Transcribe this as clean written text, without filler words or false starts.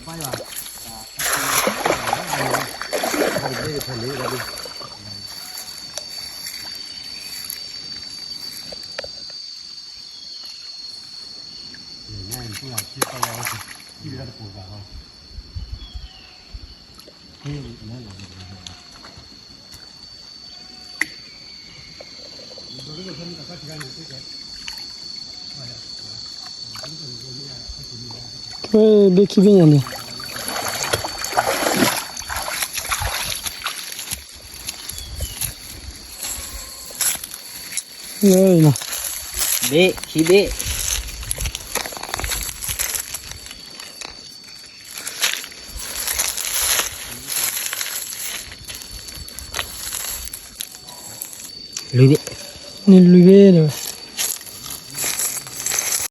ไปว่ะไม่ได้ทันนี้เลยดิง่ายที่เราคิดไปแล้วที่เราปลูกแบบว่าที่นั่นแหละBelki ben yani. Öyle. Bê, chi bê. Lui đi. Nel vivere.